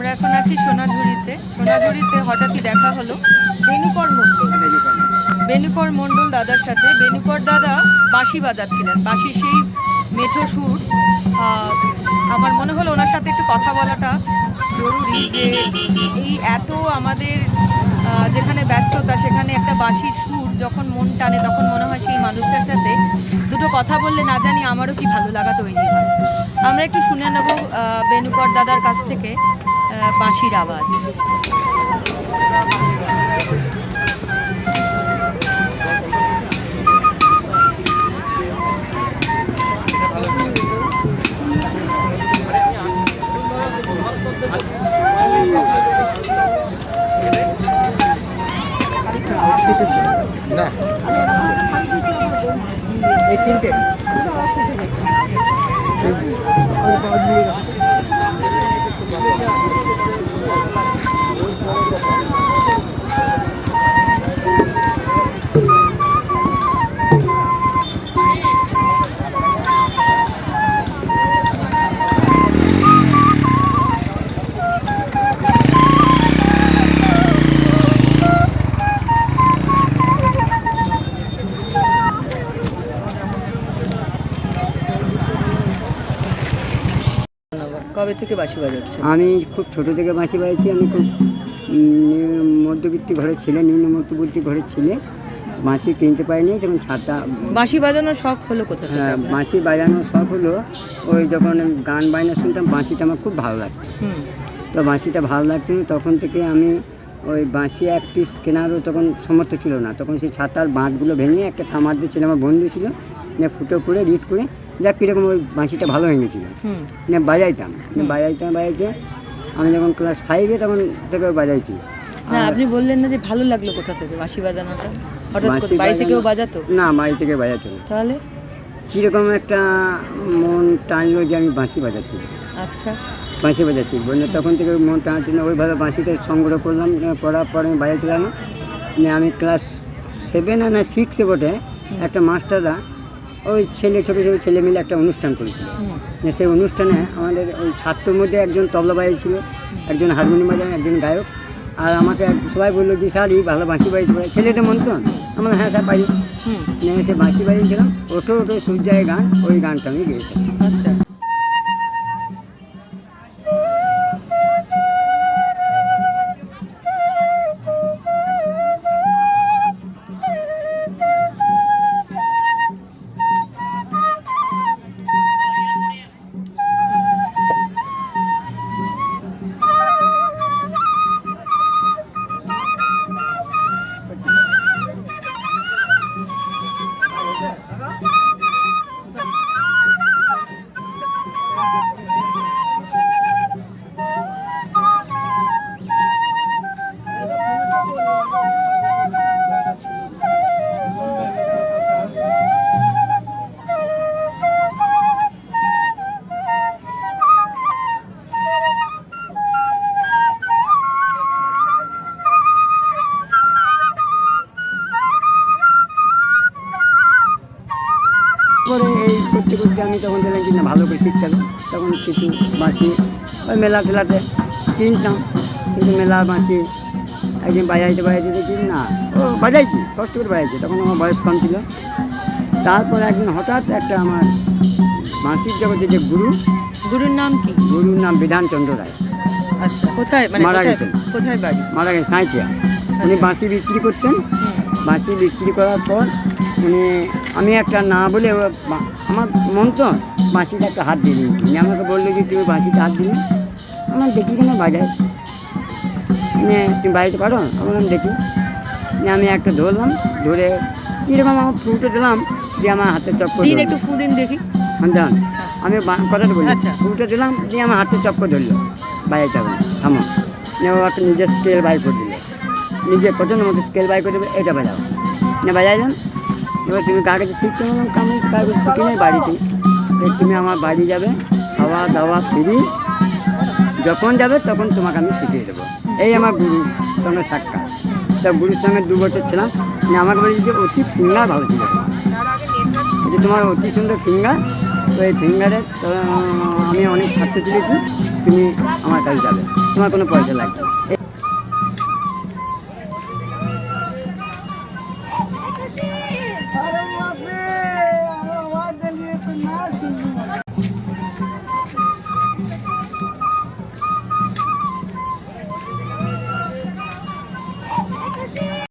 আমরা এখন আছি সোনাঝুরিতে হঠাৎই দেখা হলো বেনুকর মণ্ডল দাদার সাথে। বেনুকর দাদা বাঁশি বাজাচ্ছিলেন, বাঁশির সেই মেঠো সুর। আমার মনে হলো ওনার সাথে একটু কথা বলাটা জরুরি, যে এই এত আমাদের যেখানে ব্যস্ততা, সেখানে একটা বাঁশির সুর যখন মন টানে তখন মনে হয় সেই মানুষটার সাথে দুটো কথা বললে না জানি আমারও কি ভালো লাগা তৈরি হয়। আমরা একটু শুনে নেব বেনুকর দাদার কাছ থেকে বাঁশির আওয়াজ। না এই তিনটে কবে থেকে বাঁশি বাজাচ্ছেন? আমি খুব ছোট থেকে বাঁশি বাজাচ্ছি। আমি খুব মধ্যবিত্ত ঘরের ছেলে, নিম্ন মধ্যবিত্ত ঘরের ছেলে। বাঁশি কিনতে পারিনি, যখন ছাতা। বাঁশি বাজানোর শখ হলো কোথা থেকে? হ্যাঁ, বাঁশি বাজানোর শখ হলো ওই যখন গান বাজনা শুনতাম, বাঁশিটা আমার খুব ভালো লাগতো। তো বাঁশিটা ভালো লাগতো, তখন থেকে আমি ওই বাঁশি এক পিস কেনারও তখন সামর্থ্য ছিল না। তখন সেই ছাতার বাঁটগুলো ভেঙে একটা তামার দিয়ে ছিল, আমার বন্ধু ছিল, ফুটো করে রিট করে যাক কীরকম ওই বাঁশিটা ভালো ভেঙেছিল, বাজাইতাম। বাজাইতে আমি যখন ক্লাস 5-এ তখন থেকে বাজাইছি। না, আপনি বললেন না যে ভালো লাগলো কোথা থেকে বাঁশি বাজানোটা? হঠাৎ করে বাড়ি থেকেও বাজাতো? না, বাড়ি থেকে বাজাতো না। তাহলে কীরকম একটা মন টানলো যে আমি বাঁশি বাজাচ্ছি। আচ্ছা, বাঁশি বাজাচ্ছি বললে তখন থেকে মন টানাচ্ছি না। ওইভাবে বাঁশিতে সংগ্রহ করলাম, করার পরে আমি বাজাচ্ছিলাম। আমি ক্লাস 7 না 6-এ বটে একটা মাস্টাররা ওই ছোটো ছোটো ছেলে মিলে একটা অনুষ্ঠান করেছিল। সেই অনুষ্ঠানে আমাদের ওই ছাত্রর মধ্যে একজন তবলা বাজাই ছিল, একজন হারমোনিয়াম বাজান, একজন গায়ক। আর আমাকে সবাই বললো যে স্যার এই ভালো বাঁশি বাজাইতে পারে, ছেলেদের মন তো। আমরা হ্যাঁ স্যার পারি। সে বাঁশি বাজিয়েছিলাম, ওঠো ওঠো সূর্যায় গান, ওই গানটা আমি গেয়েছিলাম। আচ্ছা। করে এই করতে করতে আমি তখন দেখলাম কি না ভালো করে শিখতে হবে। তখন কিছু বাঁশি ওই মেলা টেলাতে কিনতাম, কিন্তু মেলার বাঁশি একদিন বাজাইতে দেখি না ও বাজাইছি, কষ্ট করে বাজাইছি। তখন আমার বয়স কম ছিল। তারপর একদিন হঠাৎ একটা আমার বাঁশির জগতে যে গুরুর নাম কি? গুরুর নাম বিধানচন্দ্র রায়। আচ্ছা, কোথায় মারা গেছেন? কোথায় বাড়ি? মারা গেছেন সাঁইথিয়া। উনি বাঁশি বিক্রি করতেন। বাঁশি বিক্রি করার পর আমি একটা না বলে আমার মন তো বাঁশিটা একটা হাত দিয়ে দিয়েছি। উনি আমাকে বললো যে তুমি বাঁশিটা হাত দিলে। আমার দেখি কেন বাজায়, তুমি বাজাতে পারো? আমার দেখি। আমি একটা ধরলাম, ধরে কীরকম আমার ফুটো দিলাম দিয়ে আমার হাতে চক্কর দিন, একটু ফু দিন দেখি। দেন আমি কথাটা বলি। আচ্ছা। ফুটো দিলাম দিয়ে আমার হাতে চক্কর ধরলো, বাজাইতে হবে থামো। ও একটা নিজের স্কেল বাই করে দিল, নিজের পছন্দ মতো স্কেল বাই করে দেবে, এটা বাজাও না বাজাইলাম। এবার তুমি কার কাছে শিখতে বললাম, আমি কার কাছে শিখি নাই, বাড়িতে। তুমি আমার বাড়ি যাবে, খাওয়া দাওয়া ফ্রি, যখন যাবে তখন তোমাকে আমি শিখিয়ে দেবো। এই আমার গুরুর সঙ্গে সাক্ষাৎ। তা গুরুর সঙ্গে 2 বছর ছিলাম। আমাকে বলি যে অতি ফিঙ্গার ভালো ছিল, যে তোমার অতি সুন্দর ফিঙ্গার। তো এই ফিঙ্গারে আমি অনেক ছাত্র তুলেছি, তুমি আমার কাছে যাবে। তোমার কোনো পয়সা লাগবে না।